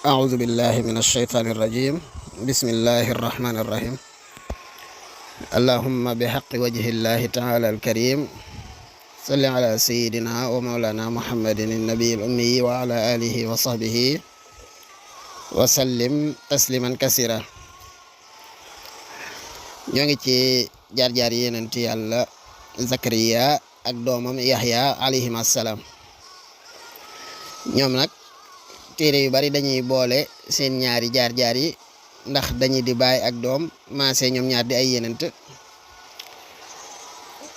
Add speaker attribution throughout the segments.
Speaker 1: أعوذ بالله من الشيطان الرجيم بسم الله الرحمن الرحيم اللهم بحق وجه الله تعالى الكريم صل على سيدنا ومولانا محمد النبي الأمي وعلى آله وصحبه وسلم تسليما كثيرا ñoo ngi ci jaar-jaar yonent Yàlla Zakariya ak doomam Yaxya alayhim assalaam ñoom nag téere yu bari dañuy boole seen ñaari jaar-jaar yi ndax dañuy di baay ak doom maase ñoom ñaar di ay yonent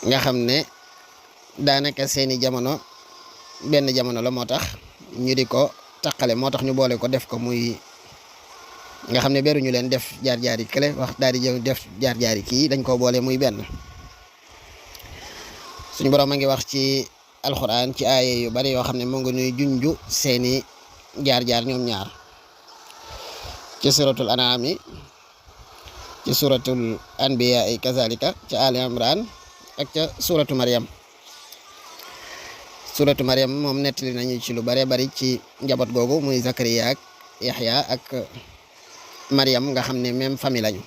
Speaker 1: nga xam ne daanaka seeni jamono benn jamono la moo tax ñu di ko taqale moo tax ñu boole ko def ko muy nga xam ne beruñu leen def jaar-jaar yi kële wax daal di jëw def jaar-jaar yi kii dañ koo boole muy benn suñu borom a ngi wax ci alxuraan ci aaye yu bari yoo xam ne moo ngi nuy junju seeni jaar-jaar ñoom ñaar ci suratul an'am ci suratul anbiya ay kazalika ci ali imran ak ca suratu Maryam moom nettali nañu ci lu bare bari ci njaboot googu muy Zakariya ak Yaxya ak Maryam nga xam ne même famille lañu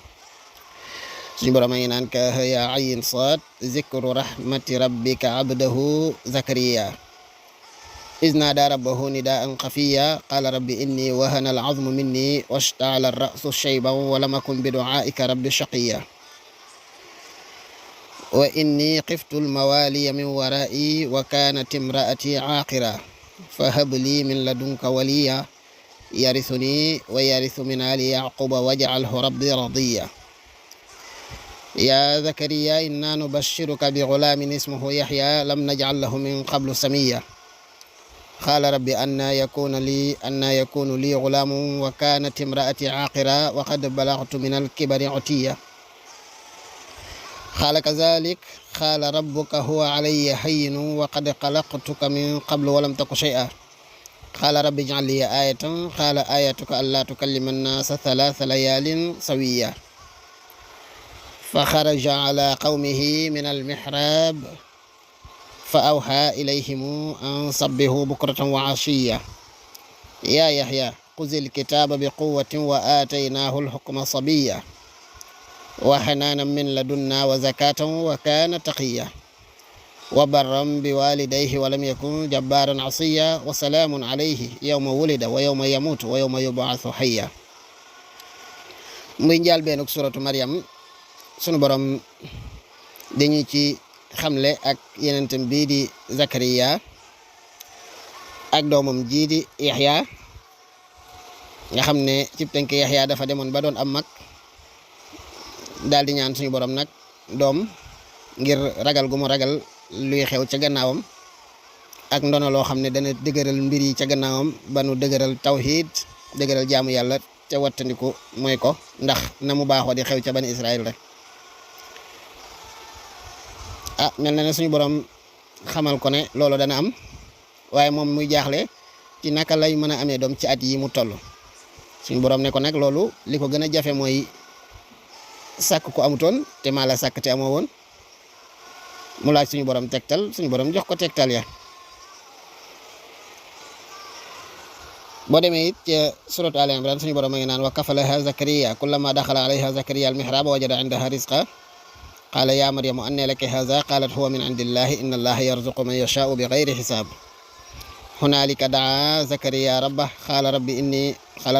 Speaker 1: suñu borom a ngi naan ka ya ayin saad zikru rahmati rabbika abdahu Zakariya iz naadaa rabbahu nidaa'an xafiyya qaala rabbi inni wahana al-'azmu minni washta'ala ar-ra'su shayban wa lam akun bi du'aa'ika rabbi shaqiyya wa inni xiftu al-mawaaliya min waraa'i wa kaanat imra'atii 'aaqiran fahab lii min ladunka waliyyan yarithunii wa yarithu min aali ya'quuba waj'alhu rabbi radiyya yaa Zakariya innaa nubashshiruka bi ghulaamin ismuhu Yahyaa lam naj'al lahu min qablu samiyya qaala rabbi annaa yakuunu lii ghulaamun wa kaanat imra'atii 'aaqiran wa qad balaghtu min al-kibari 'utiyya qaala kazaalika qaala rabbuka huwa 'alayya hayyinun wa qad khalaqtuka min qablu wa lam taku shay'an qaala rabbi ij'al lii aayatan qaala aayatuka allaa tukallima an-naasa 3 layaalin sawiyyan fa xaraja 'alaa qawmihi min al-mihraab fa awhaa ilayhim an sabbihuu bukratan wa 'ashiyyan yaa Yahyaa xuzil kitaaba bi quwwatin wa aataynaahu al-hukma sabiyyan wa hanaanan min ladunnaa wa zakaatan wa kaana taqiyyan wa barran bi waalidayhi wa lam yakun jabbaaran 'asiyyan wa salaamun 'alayhi yawma wulida wa yawma yamuutu wa yawma yub'athu hayyan. muy njëlbéenu suratu Maryam sunu borom dañu ci xamle ak yenentam bii di Zakariya ak doomam jii di Yaxya nga xam ne ci tënk Yaxya dafa demoon ba doon am mag daal di ñaan suñu borom nag doom ngir ragal gu mu ragal luy xew ca gannaawam ak ndono loo xam ne dana dëgëral mbir yi ca gannaawam ba nu dëgëral tawhid dëgëral jaamu yàlla ca wattandiku mooy ko ndax na mu baaxoo di xew ca bani Israël rek mel na ne suñu borom xamal ko ne loolu dana am waaye moom muy jaaxle ci naka lay mën a amee doom ci at yi mu toll suñu borom ne ko nag loolu li ko gën a jafe mooy sàkk ko amutoon te maa la sàkk te amoo woon mu laaj suñu borom tegtal suñu borom jox ko tegtal ya boo demee it ca suratu Al Imran suñu borom a ngi naan wa kafalaha Zakariya kullama daxala alayha Zakariya al-mihraba wajada indaha rizqa qaala yaa Maryamu annaa laki haadha qaalat huwa min indillahi inna allaha yarzuqu man yashaa'u bi ghayri hisaab hunaalika da'aa Zakariya rabbahu qaala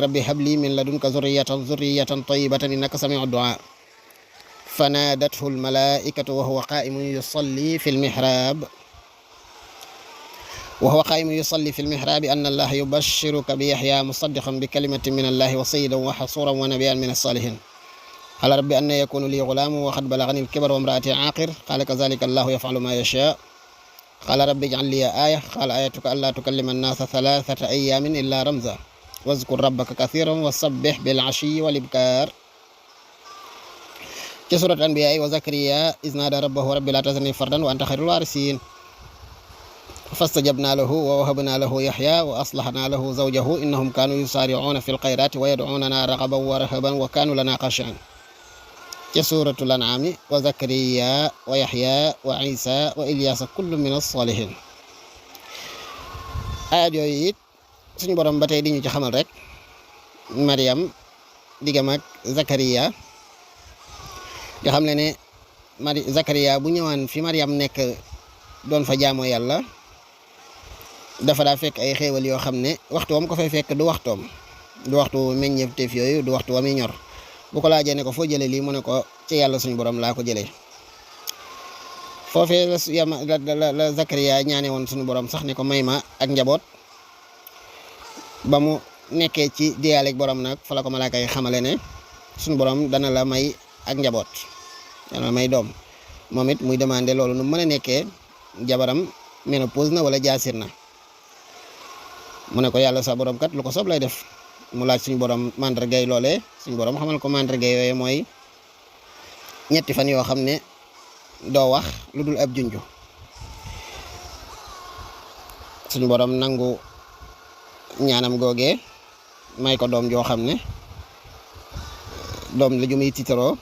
Speaker 1: rabbi hab lii min ladunka zurriyatan tayyibatan innaka samii'u du'aa fanaadathu al-malaa'ikatu wa huwa qaa'imun yusalli fi al-mihraabi anna allaha yubashshiruka bi Yahyaa musaddiqan bi kalimatin min allahi wa sayyidan wa hasuuran wa nabiyyan min as-saalihiin qaala rabbi annaa yakuunu lii ghulaamun wa qad balaghanii al-kibaru wa imra'atii 'aaqir qaala kazaalika allahu yaf'alu maa yashaa' qaala rabbi ij'al lii aaya qaala aayatuka allaa tukallima an-naasa 3 ayyaamin illaa ramzan wazkur rabbaka kathiiran wa sabbih bil-'ashiyyi wal-ibkaar ci surat anbiya wa Zakariya iz naadaa rabbahu rabbi laa tazarnii fardan wa anta xayrul waarisiin fastajabnaa lahu wa wahabnaa lahu Yahyaa wa aslahnaa lahu zawjahu innahum kaanuu yusaari'uuna fil khayraati wa yad'uunanaa raghaban wa rahaban wa kaanuu lanaa xaashi'iin ci suratul an'am wa Zakariya wa Yahyaa wa Iisaa wa Ilyaasa kullun mina as-saalihiin ayat yooyu it suñu borom ba tey di ñu ci xamal rek Mariam diggam ak Zakariya nga xam ne Zakariya bu ñëwaan fi Mariam nekk doon fa jaamoo yàlla dafa daa fekk ay xéewal yoo xam ne waxtu wam ko fay fekk du waxtu meññeefteef yooyu du waxtu wa muy ñor bu ko laajee ne ko foo jëlee lii mu ne ko ci yàlla suñu borom laa ko jëlee foofee la Zakariya ñaane woon suñu borom sax ne ko may ma ak njaboot ba mu nekkee ci diyaaleeg borom nag fa la ko malaaka yi xamale ne suñu borom dana la may ak njaboot dana la may doom moom it muy demandé loolu nu mën a nekkee jabaram ménopause na wala jaasir na mu ne ko yàlla sa borom kat lu ko soob lay def mu laaj suñu borom mandargay loolee suñu borom xamal ko mandargay yooyu mooy ñetti fan yoo xam ne doo wax lu dul ab junju suñu borom nangu ñaanam googee may ko doom joo xam ne doom la ju muy tiitaroo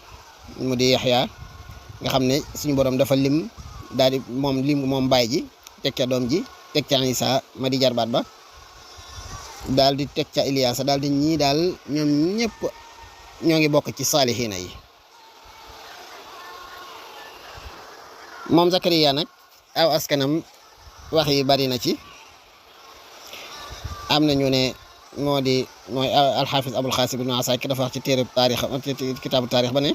Speaker 1: mu di Yaxya nga xam ne suñu borom dafa lim daal di moom baay ji teg ca doom ji teg ca Isa ma di jarbaat ba daal di teg ca Iliyaasa daal di ñii daal ñoom ñëpp ñoo ngi bokk ci saalihiina yi moom Zakariya nag aw askanam wax yi bari na ci am na ñu ne mooy alxaafis Abul Xaasim ibnu Asaakir dafa wax ci téere taarix kitaabu taarix ba ne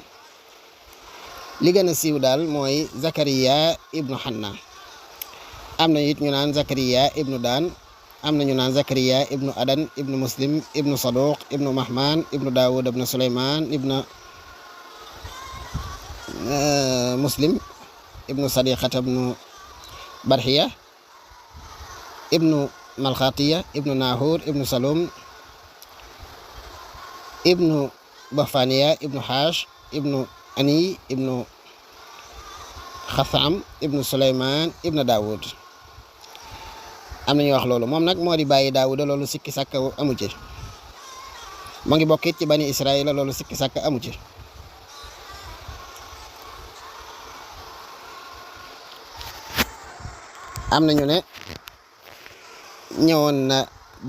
Speaker 1: li gën a siiw daal mooy Zakariya ibnu Xanna am na it ñu naan Zakariya ibnu Daan am na ñu naan Zakariya ibnu Adan ibnu Muslim ibnu Saduq ibnu Mahman ibnu Daawud ibnu Suleymaan ibnu Muslim ibnu Sadiqata ibnu Barxiya ibnu Malxatiya ibnu Nahur ibnu Salum ibnu Bahfaniya ibnu Xaash ibnu Ani ibnu Xatham ibnu Suleymaan ibnu Daawud am na ñuy wax loolu moom nag moo di bàyyi Daawuda loolu sikki sàkk amu ci mu ngi bokkit ci bani Israila loolu sikki sàkk amu ci am na ñu ne ñëwoon na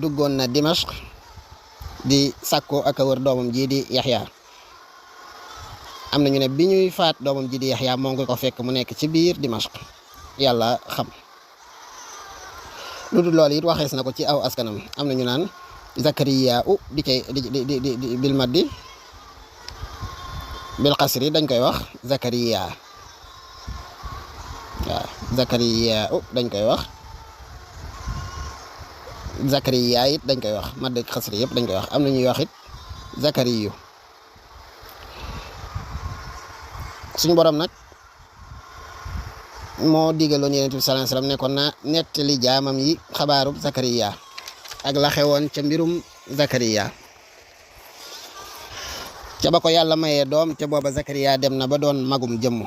Speaker 1: duggoon na Dimashq di sàkko ak a wër doomam ji di Yaxya am na ñu ne bi ñuy faat doomam ji di Yaxya moo ngi ko fekk mu nekk ci biir Dimashq yàlla xam lu dul loolu it waxees na ko ci aw askanam am na ñu naan Zakariya di bil maddi bil qasri dañ koy wax Zakariya waaw Zakariya dañ koy wax Zakariya it dañ koy wax maddi xasri yëpp dañ koy wax am na ñuy wax it Zakariyu suñu borom nag moo digaloon Yonent bi sallallahu alayhi wasallam nekkoon na nettali jaamam yi xabaarub Zakariya ak la xewoon ca mbirum Zakariya ca ba ko yàlla mayee doom te booba Zakariya dem na ba doon magum jëmm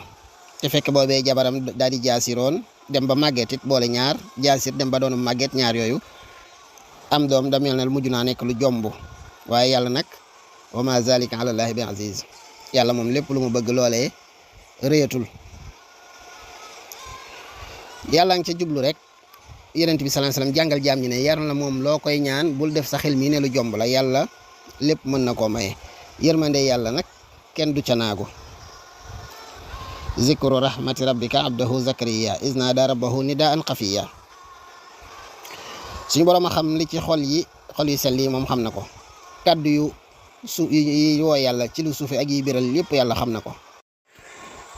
Speaker 1: te fekk boobee jabaram daal di jaasiroon dem ba màgget it boole ñaar jaasir dem ba doon màgget ñaar yooyu am doom da mel ne mujj naa nekk lu jomb waaye yàlla nag wa ma zalika ala llahi bi aziz yàlla moom lépp lu mu bëgg loolee réyatul yàlla nga ca jublu rek Yonent bi sallallahu alayhi wasallam jàngal jaam ñi ne yar na moom loo koy ñaan bul def sa xel mii ne lu jomb la yàlla lépp mën na koo maye yërmande yàlla nag kenn du ca naagu zikru rahmati rabbika abdahu Zakariya iz naada rabbahu nidaan xafiya suñu borom a xam li ci xol yu sell yi moom xam na ko kàddu yu yi woo yàlla ci lu suufe ak yi biral yëpp yàlla xam na ko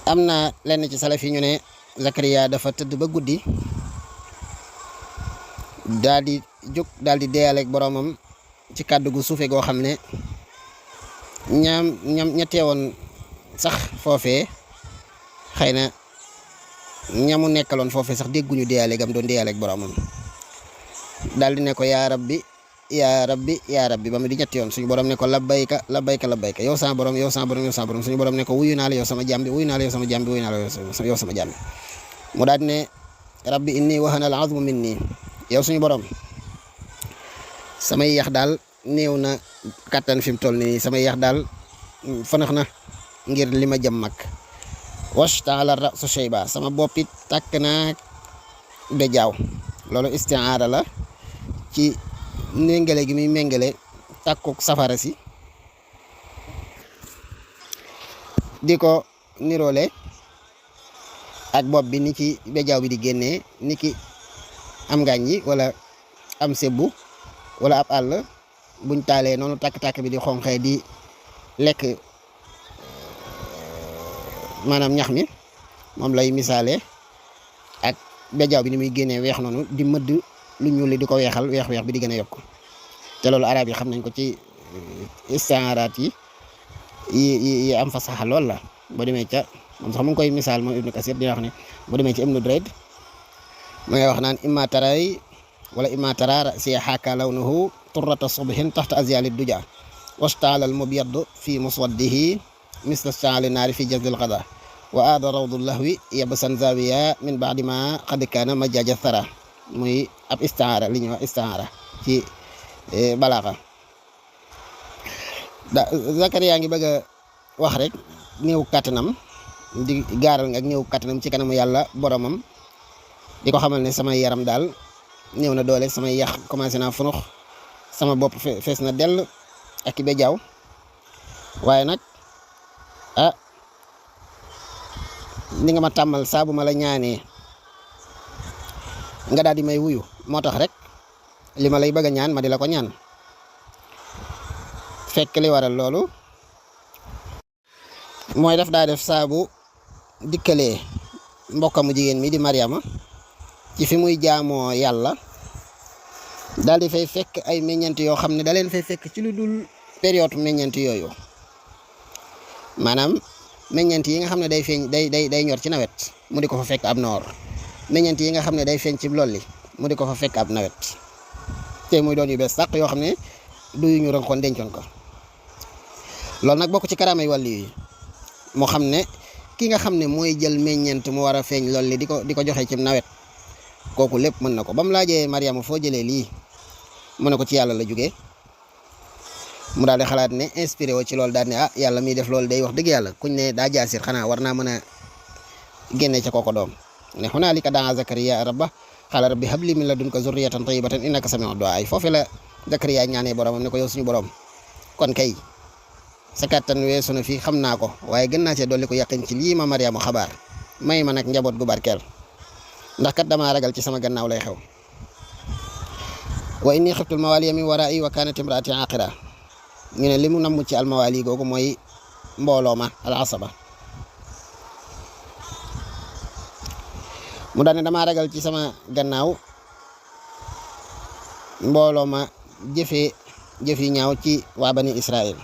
Speaker 1: am na lenn ci salaf yi ñu ne Zakariya dafa tëdd ba guddi daal di jóg daal di deeyaleeg boromam ci kàddu gu suufe goo xam ne ña teewoon sax foofee xëy na ñamu nekkaloon foofee sax dégguñu deeyaleegam doon deeyaleeg boromam daal di ne ko yaa rabbi yaa rabbi yaa rabbi ba mu di ñetti yoon suñu borom ne ko labbayka labbayka labbayka yow sama borom yow sama borom yow sama borom suñu borom ne ko wuyu naa la yow sama jàmbi wuyu naa la yow sama jàmbi wuyu naa la yow sama jàmbi mu daal di ne rabbi inni wahana al azmu minni yow suñu borom samay yax daal néew na kattan fi mu toll nii samay yax daal fanax na ngir li ma jëm mag washtaala rasu shayba sama boppit tàkk naa bejaaw loolu istiaara la ci méngale gi muy méngale tàkkuk safara si di ko niroole ak bopp bi ni ci bejaaw bi di génnee ni ki am ngaañ yi wala am sebbu wala ab àll buñ taalee noonu tàkk-tàkk bi di xonqee di lekk maanaam ñax mi moom lay misaale ak bejaaw bi ni muy génnee weex noonu di mëdd lu ñuul li di ko weexal weex-weex bi di gën a yokk te loolu arab yi xam nañ ko ci istiaaraat yi am fasaxa lool la boo demee ca moom sax mu ngi koy misaal moom Ibnu Kasir dina wax ne boo demee ci Ibnu Durayd ma ngay wax naan imma taray wala imma tara si xaaka lawnuhu turrata subhin taxta azyali duja wastaala al mubyad fi muswaddihi misla staali naari fi jazdil qada wa aada rawdu lahwi yabsan zawiya min baadi ma qad kaana majaaja thara muy ab istiaara li ñuy wax istiaara ci balaaxa Zakariya ngi bëgg a wax rek néew kàttanam di gaaral ak néew kàttanam ci kanamu yàlla boromam di ko xamal ne samay yaram daal néew na doole samay yax commencé naa funux sama bopp fees na dell ak be jaaw waaye nag ni nga ma tàmmal saa bu ma la ñaanee nga daal di may wuyu moo tax rek li ma lay bëgg a ñaan ma di la ko ñaan fekk li waral loolu mooy daf daa def saabu dikkalee mbokkamu jigéen mi di Mariama ci fi muy jaamoo yàlla daal di fay fekk ay meññeent yoo xam ne da leen fay fekk ci lu dul période meññeent yooyu maanaam meññeent yi nga xam ne day feeñ day ñor ci nawet mu di ko fa fekk ab noor meññeent yi nga xam ne day feeñ ci lolli mu di ko fa fekk ab nawet te muy doon yu bees sàq yoo xam ne du yu ñu rënkoon dencoon ko loolu nag bokk ci karaamay wàlli yi moo xam ne ki nga xam ne mooy jël meññeent mu war a feeñ lolli di ko joxe ci nawet kooku lépp mën na ko ba mu laajee Mariama foo jëlee lii mu ne ko ci yàlla la jógee mu daal di xalaat ne inspiré wo ci loolu daal ne yàlla miy def loolu day wax dëgg yàlla kuñ ne daa jaasir xanaa war naa mën a génne ca kooko doom ne hunaalika daa Zakariya rabba qaala rabbi habli min ladunka zurriyatan tayyibatan innaka samiu du'a foofu la Zakariya ñaanee boromam ne ko yow suñu borom kon kay sa kàttan weesu na fii xam naa ko waaye gën naa cee dolli ko yàqin ci lii ma Mariama xabaar may ma nag njaboot gu barkeel ndax kat damaa ragal ci sama gannaaw lay xew wa inni xiftul mawaliya min wara'i wa kanat imraati aqira ñu ne li mu namm ci almawali googu mooy mbooloo ma al asaba mu daane damaa ragal ci sama gannaaw mbooloo ma jëf yi ñaaw ci waa bani Israël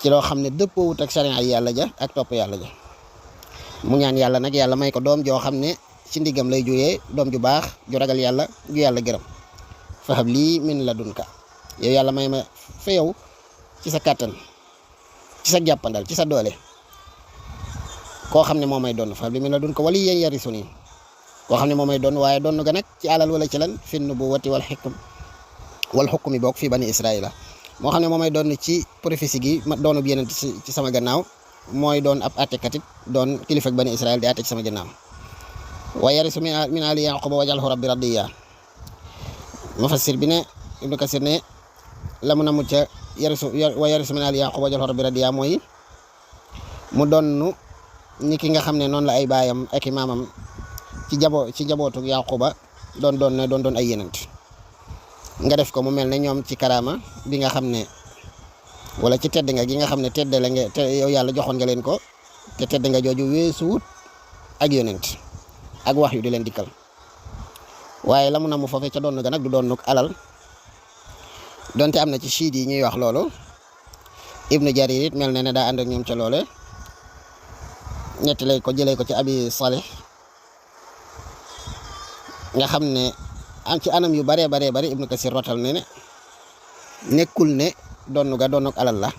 Speaker 1: ci loo xam ne dëppoowut ak sharia yi yàlla ja ak topp yàlla ja mu ñaan yàlla nag yàlla may ko doom joo xam ne ci ndigam lay jógee doom ju baax ju ragal yàlla ju yàlla gërëm fahab lii min ladunka yow yàlla may ma fa yow ci sa kàttan ci sa jàppandal ci sa doole koo xam ne moo may doon fahab lii min ladunka waliyyan yarisuni koo xam ne moo may doon waaye doon ga nag ci alal wala ci lan fi nubuwwati wal hukmi bokk fi bani Israila moo xam ne moo may doon ci prophétie gi ma doonub yeneen ci sama gannaaw mooy doon ab àttekat it doon kilifa ak bani Israël di àtte ci sama gannaaw wa yarisu min ali yaquba waj'alhu rabbi radiya mufassir bi ne Ibnu Kasir ne la mu namu ca wa yarisu min ali yaquba waj'alhu rabbi radiya mooy mu doon ni ki nga xam ne noonu la ay baayam ak i maamam ci njabootu yaquba doon ay yenent nga def ko mu mel ne ñoom ci karaama bi nga xam ne wala ci tedd nga gi nga xam ne tedd la nga te yow yàlla joxoon nga leen ko te tedd nga jooju weesuwut ak yonent ak wax yu di leen dikkal waaye la mu namu foofee ca doon ga nag du doon alal donte am na ci chiit yi ñuy wax loolu Ibnu Jarir it mel na ne daa ànd ak ñoom ca loole ñetti lay ko jëlee ko ci Abi Salih nga xam ne am ci anam yu baree bari Ibnu Kasir rotal ne nekkul ne doonu ak alal la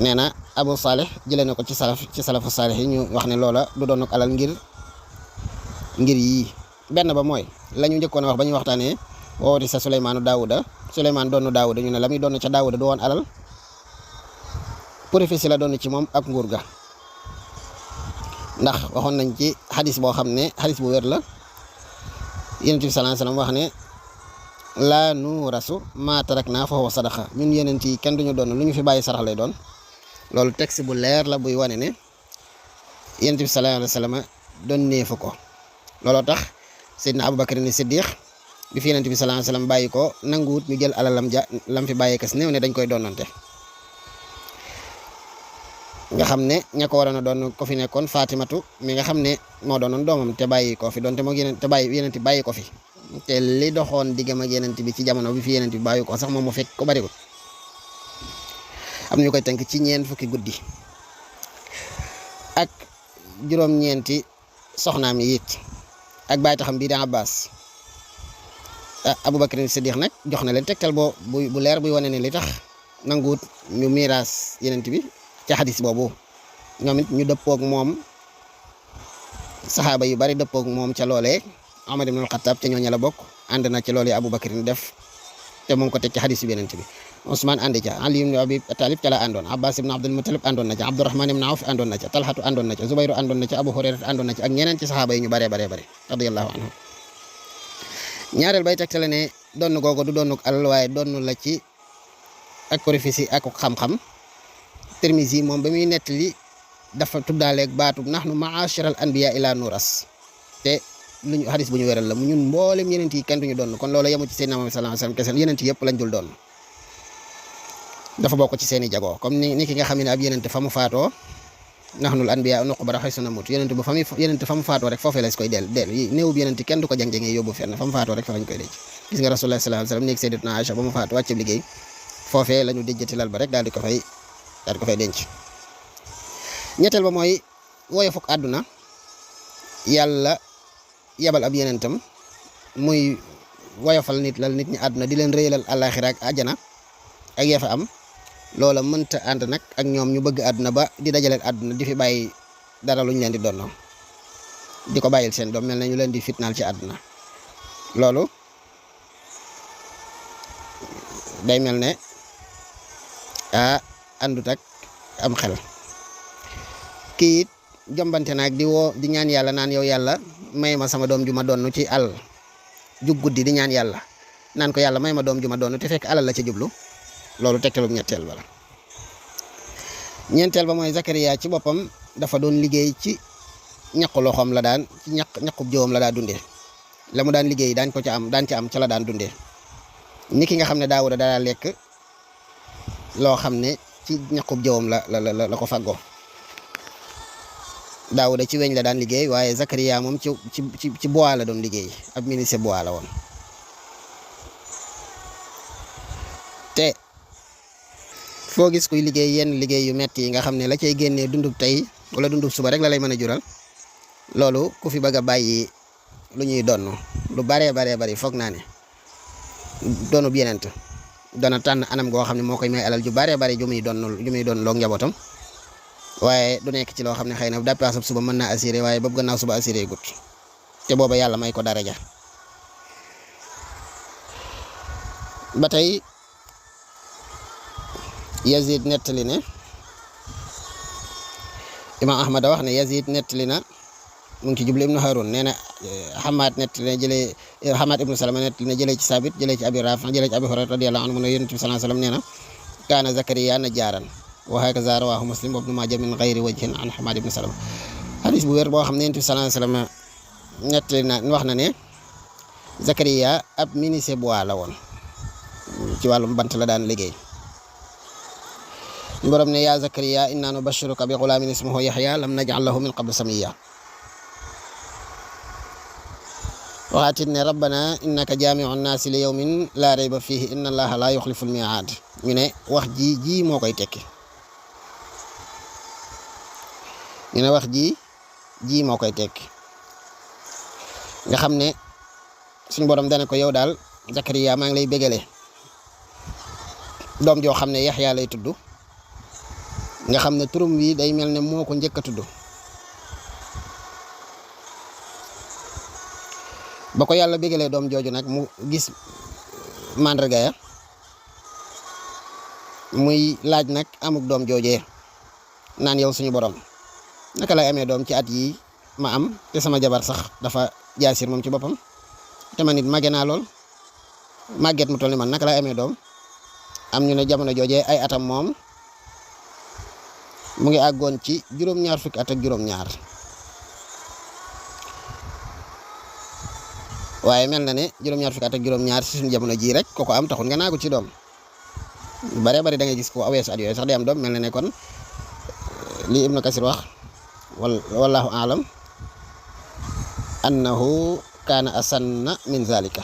Speaker 1: nee na Abu Salih jëlee na ko ci salafu salih yi ñu wax ne loola du doon ak alal ngir yii benn ba mooy la ñu njëkkoon a wax ba ñuy waxtaanee woowati sa Suleymaanu Suleymaan doonu Daawuda ñu ne la muy doon ca Daawuda du woon alal prophétie la doon ci moom ak nguur ga ndax waxoon nañ ci xadis boo xam ne xadis bu wér la Yonent bi sallallahu alayhi wasallam wax ne laa nuurasu maa taraknaa fa huwa sadaqa ñun yenent yi kenn duñu doon lu ñu fi bàyyi sarax lay doon. loolu texte bu leer la buy wane ne yonent bi sallallahu alayhi wa sallam doon neefu ko. looloo tax Seydina Abubakar ni Siddiq bi fi yonent bi sallallahu alayhi wa sallam bàyyi ko nanguwut ñu jël alalam ja lam fi bàyyee kas néew ne dañ koy doonante. nga xam ne ña ko waroon a doon ko fi nekkoon Fatimatu mi nga xam ne moo doonoon doomam te bàyyi ko fi doonte moo yeneen te yonent bàyyi ko fi te li doxoon diggam ak yonent bi ci jamono bi fi yonent bi bàyyi ko sax moom mu fekk ko bariwul. am ñu koy tënk ci ñeent fukki guddi ak juróom-ñeenti soxnaam yi it ak bàyyi taxam bii di Abbas. Abubakar Siddiq nag jox na leen tegtal bu leer buy wane ne li tax nanguwut ñu miiras yonent bi ci xadis boobu ñoom it ñu dëppoog moom saxaaba yu bari dëppoog moom ca loolee. Omar ibn al-Khattab ca ñooña la bokk ànd na ci loolee Abubakar def te mu ngi ko teg ci xadis bi yonent bi. Ousmane ànd ca Ali ibn Abi Talib ca la àndoon Abbas ibn Abdul Muttalib àndoon na ca Abdurrahman ibn Awf àndoon na ca Talhatu àndoon na ca Zubayru àndoon na ca Abu Hurayra àndoon na ca ak ñeneen ci saxaaba yi ñu baree radiyallahu anhum. ñaareel bay tegtale ne donn googu du donnuk alal waaye donn la ci ak korifisi ak xam-xam. Tirmizi moom ba muy nettali dafa tuddaaleeg baatub nahnu ma'ashiral anbiya ila nuras te luñu xadis bu ñu wéral la mu ñun mboolem yenent yi kenn duñu doon kon loolu yemu ci Seydina Muhammad sallallahu alayhi wasallam kese yenent yëpp lañ dul doon dafa bokk ci seeni jagoo comme ni ki nga xam ne ab yenent fa mu faatoo nahnul anbiya nuqbara haysu namut yenent bu fa mu faatoo rek foofee lañ koy del néewub yenent kenn du ko jang-jangee yóbbu fenn fa mu faatoo rek fa lañ koy denc. gis nga Rasulullah sallallahu alayhi wasallam néeg Sayyidatuna Aïcha ba mu faatu wàcc liggéey foofee lañu dijjati lal ba rek daal di ko fay denc. ñetteel ba mooy woyofuk àdduna yàlla yabal ab yenentam muy woyofal nit ñi àdduna di leen réyalal àllaaxira ak àjjana ak ya fa am loola mënta ànd nag ak ñoom ñu bëgg àdduna ba di dajaleel àdduna di fi bàyyi dara luñ leen di donnoo di ko bàyyil seen doom mel na ñu leen di fitnaal ci àdduna. loolu day mel ne àndut ak am xel. kii it jombante naag di ñaan yàlla naan yow yàlla may ma sama doom ju ma donn ci àll jug guddi di ñaan yàlla naan ko yàlla may ma doom ju ma donn te fekk alal la ca jublu. loolu tegtalub ñetteel ba la. ñeenteel ba mooy Zakariya ci boppam dafa doon liggéey ci ñaqu loxoom la daan ci ñaqub jëwam la daa dundee la mu daan liggéey daan ca am ca la daan dundee. ni ki nga xam ne Daawuda daa lekk loo xam ne ci ñaqub jëwam la ko faggoo. Daawuda ci weñ la daan liggéey waaye Zakariya moom ci bois la doon liggéey ab ministre bois la woon. te foo gis kuy liggéey yenn liggéey yu metti yi nga xam ne la cay génnee dundub tey wala dundub suba rek la lay mën a jural loolu ku fi bëgg a bàyyi lu ñuy donn lu baree bari foog naa ne doonub yenent dana tànn anam goo xam ne moo koy may alal ju baree bari ju muy doon loog njabootam waaye du nekk ci loo xam ne xëy na dépassab suba mën naa assuré waaye boobu gannaaw suba assuré gut te booba yàlla may ko daraja. ba tey Yazid nettali ne Imam Ahmad wax ne Yazid nettali na mu ngi ci jublu ibnu Harun nee na Hamad nettali ne jëlee Hamad ibnu Salama nettali ne jëlee ci Sabit jëlee ci Abi Rafi jëlee ci Abi Hurayra radiyallahu anhu mu ne Yonent bi sallallahu alayhi wasallam nee na kaana Zakariya najjaaran wa hakaza rawahu Muslim wa ibnu Maaja min ghayri wajhin an Hamad ibnu Salama. Hadis bu wér boo xam ne Yonent bi sallallahu alayhi wasallam nettali na wax na ne Zakariya ab menuisier bois la woon ci wàllum bant la daan liggéey. borom ne yaa Zakariya inna nubashiruka bi ghulamin ismuhu Yahya lam naj'al lahu min qablu samiyya. waxaatit ne rabbana innaka jaami'u nnaasi li yawmin laa rayba fiihi inna allaha laa yuxlifu l-mii'aad. ñu ne wax ji moo koy tekki moo koy tekki nga xam ne suñ borom dana ko yow daal Zakariya maa ngi lay bégale doom joo xam ne Yaxya lay tudd nga xam ne turum wi day mel ne moo ko njëkk a tudd ba ko yàlla bégalee doom jooju nag mu gis màndarga ya muy laaj nag amuk doom joojee naan yow suñu borom naka lay amee doom ci at yi ma am te sama jabar sax dafa jaasir moom ci boppam te ma nit mage naa lool màgget mu toll ni man naka lay amee doom am ñu ne jamono joojee ay atam moom mu ngi àggoon ci juróom-ñaar fukki at ak juróom-ñaar waaye mel na ne juróom-ñaar fukki at ak juróom-ñaar ci suñu jamono jii rek ko am taxul nga naagu ci doom bare bari da ngay gis ko aweesu at yooyu sax day am doom mel na ne kon lii Ibnu Kasir wax wallahu aalam annahu kaana asanna min zalika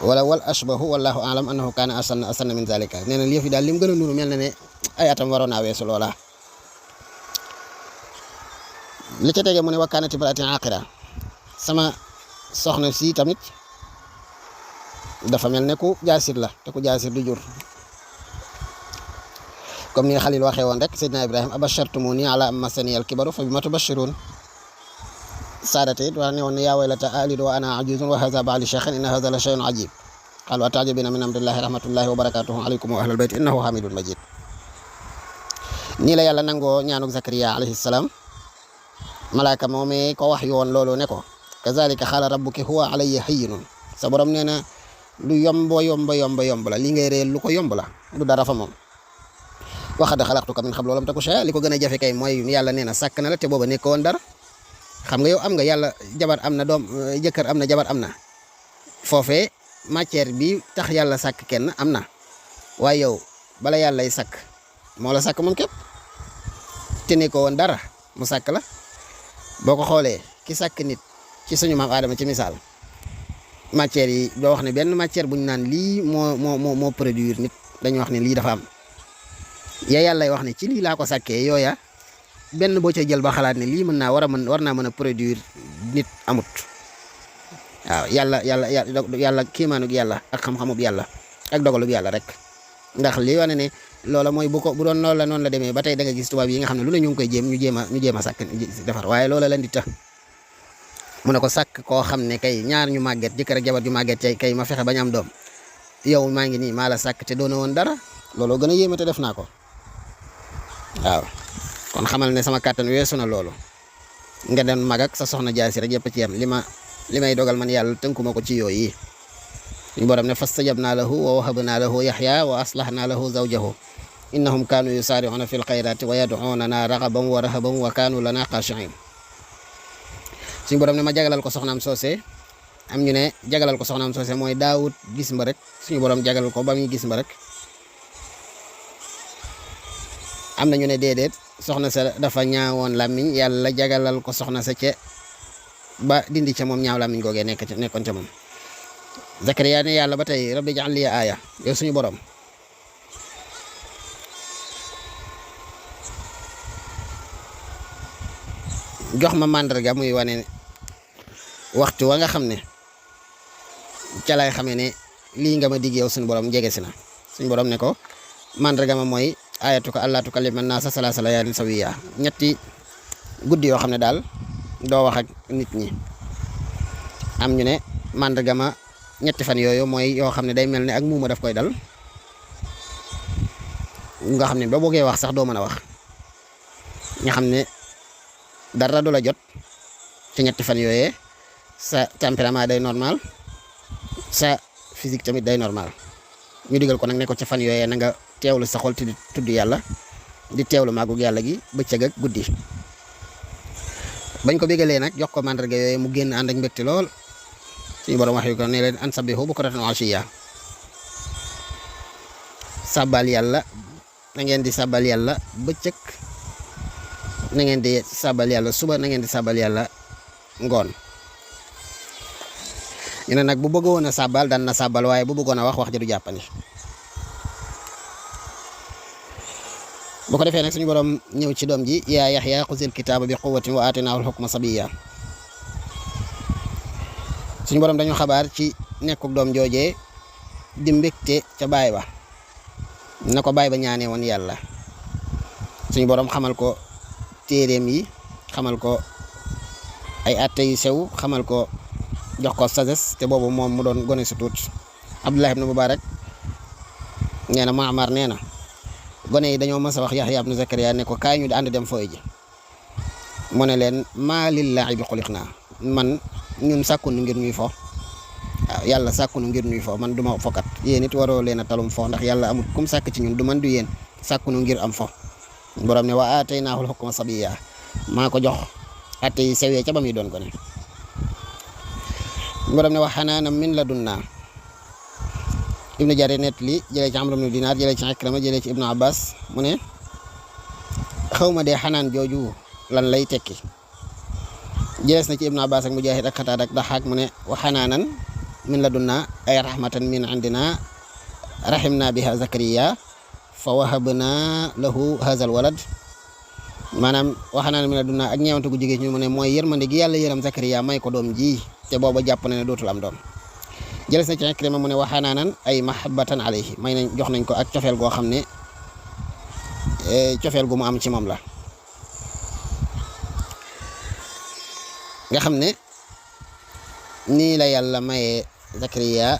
Speaker 1: wala wal ashbahu wallahu aalam annahu kaana asanna min zalika nee na lii fi daal lim gën a nuru mel na ne ay atam waroon naa weesu loola li ca tege mu ne wa kaanat imraati aaqira sama soxna si tamit dafa mel ne ku jaasir la te ku jaasir du jur comme ni Xalil waxee woon rek Seydina Ibrahim abashartumuni ala an massani al-kibaru fa bima tubashirun saadate it wax ne woon ne yaa waylata alidu wa ana ajuzun wa hadha ba'li shaykhan inna hadha la shay'un ajib qalu atajabina min amrillahi rahmatullahi wa barakatuhu alaykum wa ahlal bayt innahu hamidun majid nii la yàlla nangoo ñaanuk Zakariya alayhi salaam malaaka moomee ko wax yoon loolu ne ko kazalika xaala rabbuki huwa alayya hayyinun sa borom nee na lu yomb la li ngay réel lu ko yomb la du dara fa moom waxad xalaqtuka min qablu wa lam taku shay'an li ko gën a jafe kay mooy yàlla nee na sàkk na la te booba nekk woon dara xam nga yow am nga yàlla jabar am na doom jëkkër am na jabar am na foofee matière bi tax yàlla sàkk kenn am na waaye yow bala yàlla lay sàkk moo la sàkk moom képp te ne ko woon dara mu sàkk la boo ko xoolee ki sàkk nit ci suñu maam Aadama ci misaal matière yi doo wax ne benn matière bu ñu naan lii moo produire nit dañuy wax ne lii dafa am ya yàlla wax ne ci lii laa ko sàkkee yooya benn boo ca jël ba xalaat ne lii war naa mën a produire nit amut waaw yàlla kiimaanug yàlla ak xam-xamub yàlla ak dogalub yàlla rek ndax lii wane ne loola mooy bu doon loolu la noonu la demee ba tey da nga gis tubaab yi nga xam ne lu ne ñu ngi koy ñu jéem a sàkk defar waaye loola leen di tax mu ne ko sàkk koo xam ne kay ñaar ñu màgget jëkkër ak jabar ju màgget kay ma fexe bañ am doom yow maa ngi nii maa la sàkk te doona woon dara looloo gën a yéeme te def naa ko waaw kon xamal ne sama kàttan weesu na loolu nga dem mag ak sa soxna jaasi rek yëpp ci yam li may dogal man yàlla tënkuma ko ci yooyu suñu borom ne fastajabnaa lahu wa wahabnaa lahu yaxya wa aslahnaa lahu zawjahu innahum kaanu yusaari'uuna fil xayraati wa yad'uunanaa ragaban wa rahaban wa kaanu lanaa xaashi'iin suñu borom ne ma jagalal ko soxnaam soose am ñu ne jagalal ko soxnaam soose mooy daawut gis mba rek suñu borom jagalal ko ba muy gis mba rek am na ñu ne déedéet soxna sa dafa ñaawoon làmmiñ yàlla jagalal ko soxna sa ca ba dindi ca moom ñaaw làmmiñ googee nekkoon ca moom Zakariya ne yàlla ba tey rabbi ij'al li aaya yow suñu borom jox ma màndarga muy wane waxtu wa nga xam ne ca lay xamee ne lii nga ma digg yow suñu borom jege si na suñu borom ne ko màndarga ma mooy ayatuka allaa tukallima naasa salaasa layaalin sawiyya ñetti guddi yoo xam ne daal doo wax ak nit ñi am ñu ne màndarga ma ñetti fan yooyu mooy yoo xam ne day mel ne ak muuma daf koy dal nga xam ne ba boogee wax sax doo mën a wax nga xam ne dara du la jot ci ñetti fan yooyee sa tempérament day normal sa physique tamit day normal ñu digal ko nag ne ko ca fan yooyee na nga teewlu sa xol di tudd yàlla di teewlu màggug yàlla gi bëccëg ak guddi bañ ko bégalee nag jox ko màndarga yooyu mu génn ànd ak mbégte lool suñu borom wax yu ko ne leen an sabbihu bukratan wa ashiya sàbbal yàlla na ngeen di sàbbal yàlla bëccëg na ngeen di sàbbal yàlla suba na ngeen di sàbbal yàlla ngoon ñu ne nag bu bëggoon a sàbbal daan na sàbbal waaye bu bëggoon a wax ja du jàppandi bu ko defee nag suñu borom ñëw ci doom ji yaa Yaxya xuzil kitaaba bi quwwatin wa aatinaahu al-hukma sabiyya suñu borom dañu xabaar ci nekkuk doom joojee di mbégte ca baay ba na ko baay ba ñaanee woon yàlla suñu borom xamal ko téeréem yi xamal ko ay atte yu sew xamal ko jox ko sagesse te boobu moom mu doon gone su tuut Abdullah ibn Mubarak nee na Maamar nee na gone yi dañoo mës a wax Yaxya ibn Zakariya ne ko kaay ñu ànd dem fooy ji mu ne leen maa lil laa'ibi xuliqnaa man ñun sàkkunu ngir ñuy fo waaw yàlla sàkkunu ngir nuy fo man du ma fokat yéen it waroo leen a talum fo ndax yàlla amul kum sàkk ci ñun du man du yéen sàkkunu ngir am fo borom ne wa aataynaahul hukma sabiyya maa ko jox atte yi sewee ca ba muy doon ko ne borom ne wa xanaanam min ladunnaa ibnu Jarir net li jëlee ci Amr ibnu Dinaar jëlee ci Ikrima jëlee ci ibnu Abbas mu ne xawma dee xanaan jooju lan lay tekki jëlees na ci ibnu Abbas ak Mujaahid ak Xataada ak Daxaak mu ne wa xanaanan min ladunnaa ay rahmatan min indina rahimna biha Zakariya fa wahabna lahu hazal walad maanaam wa xanaanan min ladunnaa ak ñeewante gu jógee ci ñu mu ne mooy yërmande gi yàlla yërëm Zakariya may ko doom ji te booba jàpp na ne dootul am doom jëles na ci Ikrima mu ne wa xanaanan ay mahabbatan alayhi may nañ jox nañ ko ak cofeel goo xam ne cofeel gu mu am ci moom la nga xam ne nii la yàlla mayee Zakariya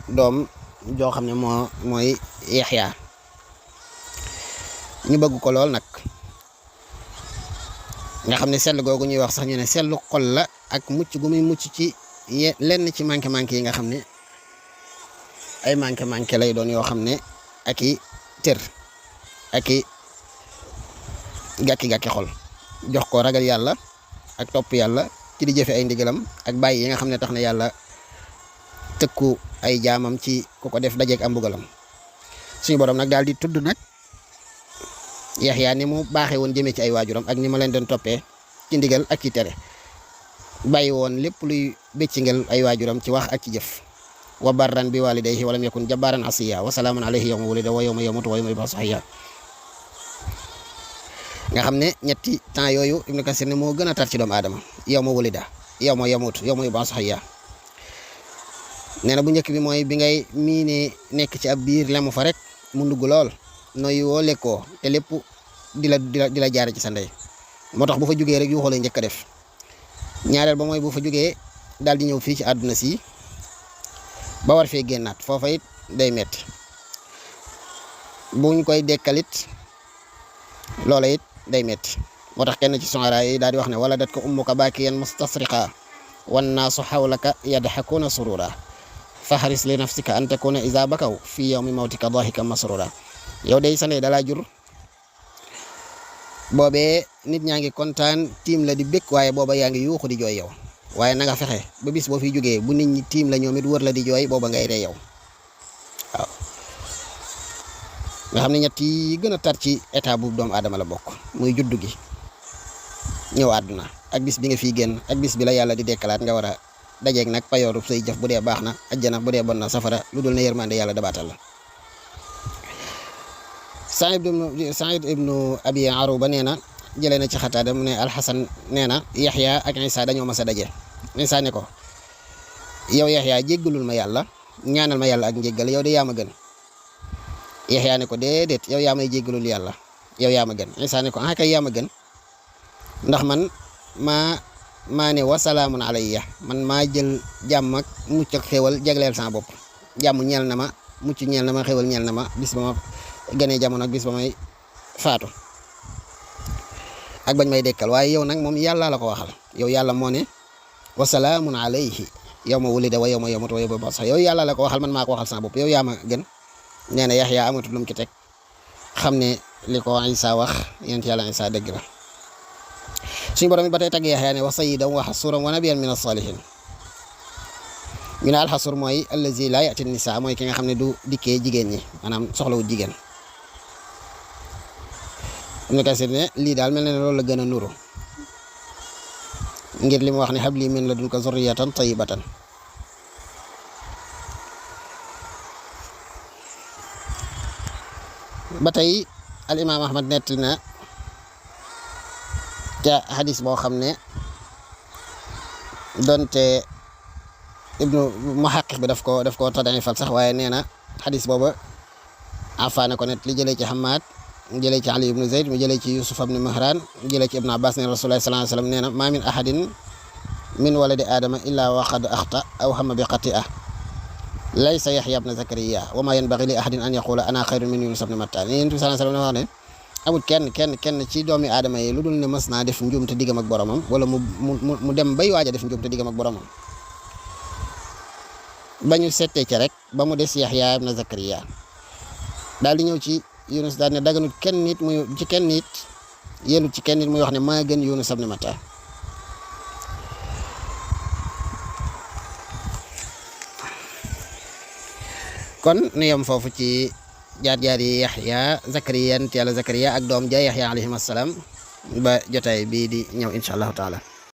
Speaker 1: doom joo xam ne mooy Yaxya ñu bëgg ko lool nag nga xam ne sell googu ñuy wax sax ñu ne sellu xol la ak mucc gu muy mucc ci lenn ci manqué yi nga xam ne ay manqué lay doon yoo xam ne ak i tër ak i gàkki xol jox ko ragal yàlla ak topp yàlla ci di jëfe ay ndigalam ak bàyyi yi nga xam ne tax na yàlla tëkku ay jaamam ci ku ko def dajeeg am mbugalam suñu borom nag daal di tudd nag Yaxya ni mu baaxee woon jëmee ci ay waajuram ak ni ma leen doon toppee ci ndigal ak ci tere bàyyi woon lépp luy béccingal ay waajuram ci wax ak ci jëf wa barran bi walidayhi walam yakun jabbaran asiya wa salaamun alayhi yawma wulida wa yawma yamutu wa yawma yub'asu hayya nga xam ne ñetti temps yooyu Ibnu Kasir ne moo gën a tar ci doomu aadama yawma wulida yawma yamutu yawma yub'asu hayya nee na bu njëkk bi mooy bi ngay miine nekk ci ab biir lemu fa rek mu ndugg lool nooy woo lekkoo te lépp di la jaare ci sa ndey moo tax bu fa jógee rek yu xoolee njëkk a def ñaareel ba mooy bu fa jógee daal di ñëw fii ci àdduna si ba war fee génnaat foofa it day metti buñ koy dekkalit loola it day metti moo tax kenn ci suara yi daal di wax ne wala dat ko ummuka baakiyan mustasriqa wan naasu xawlaka yadxakuna surura faxaris li nafsika an takuna iza bakaw fi yawmi mawtika dahikan masrura yow day sa ndey dalaa jur boobee nit ñaa ngi kontaan tiim la di békk waaye booba yaa ngi yuuxu di jooy yow waaye na nga fexe ba bis boo fi jógee bu nit ñi tiim la ñoom it wër la di jooy booba ngay ree yow waaw nga xam ne ñett yi gën a tar ci état bu doomu aadama la bokk muy juddu gi ñëw àdduna ak bis bi nga fiy génn ak bis bi la yàlla di dekkalaat nga war a dajeeg nag payooru say jëf bu dee baax na ajjana bu dee bon na safara lu dul ne yërmande yàlla dabaatal la Saïd ibnu Abi Aruba nee na jëlee na ci Xataada mu ne Alxasan nee na Yaxya ak Isa dañoo mas a daje Isa ne ko yow Yaxya jéggalul ma yàlla ñaanal ma yàlla ak njéggal yow de yaa ma gën Yaxya ne ko déedéet yow yaa may jéggalul yàlla yow yaa ma gën Isa ne ko ah kay yaa ma gën ndax man maa ne wasalaamun alayya man maa jël jàmm ak mucc ak xéwal jagleel sama bopp jàmm ñeel na ma mucc ñeel na ma xéwal ñeel na ma bis ba ma ganee jamono ak bis ba may faatu ak bañ may dekkal waaye yow nag moom yàlla la ko waxal yow yàlla moo ne wasalaamun alayhi yawma wulida wa yawma yamutu wa yawma yub'asu yow yàlla la ko waxal man maa ko waxal sama bopp yow yaa ma gën nee na Yaxya amatul lu mu ci teg xam ne li ko Isa wax yonent yàlla Isa dëgg la suñu borom it ba tey tagg Yaxya ne wa sayyidan wa hasuuran wa nabiyyan min as-saalihiin ñu ne alxasur mooy allazi laa yati nisa mooy ki nga xam ne du dikkee jigéen ñi maanaam soxlawul jigéen Ibnu Kasir ne lii daal mel na ne loolu la gën a nuru ngir li mu wax ne habli min ladunka zurriyatan tayyibatan ba tey al imaam Ahmad nettali na ca hadis boo xam ne donte ibnu muhaqqiq bi daf ko tadaifal sax waaye nee na hadis booba afaana ko net li jëlee ci Hamad mu jëlee ci Ali ibnu Zayd mu jëlee ci Yusuf ibnu Mihran mu jëlee ci Ibnu Abbas ne Rasulullah sallallahu alayhi wa sallam nee na ma min ahadin min waladi aadama illa wa qad axta aw hamma bi xati'a laysa Yaxya ibnu Zakariya wa ma yanbaghi li ahadin an yaqula ana xayrun min Yunus ibnu Matta Yonent bi sallallahu alayhi wa sallam wax ne amul kenn ci doomi aadama yi lu dul ne mas naa def njuum te diggam ak boromam wala mu dem bay waaj a def njuum te diggam ak boromam ba ñu settee ci rek ba mu des Yaxya ibn Zakariya daal di ñëw ci Yunus daal ne daganut kenn nit muy ci kenn nit yéenut ci kenn nit muy wax ne maa gën Yunus ibn Matta kon nu yem foofu ci jaar-jaar yi Yaxya Zakariya yàlla Zakariya ak doom ja Yaxya alayhim assalaam ba jotaay bii di ñëw incha allahu taala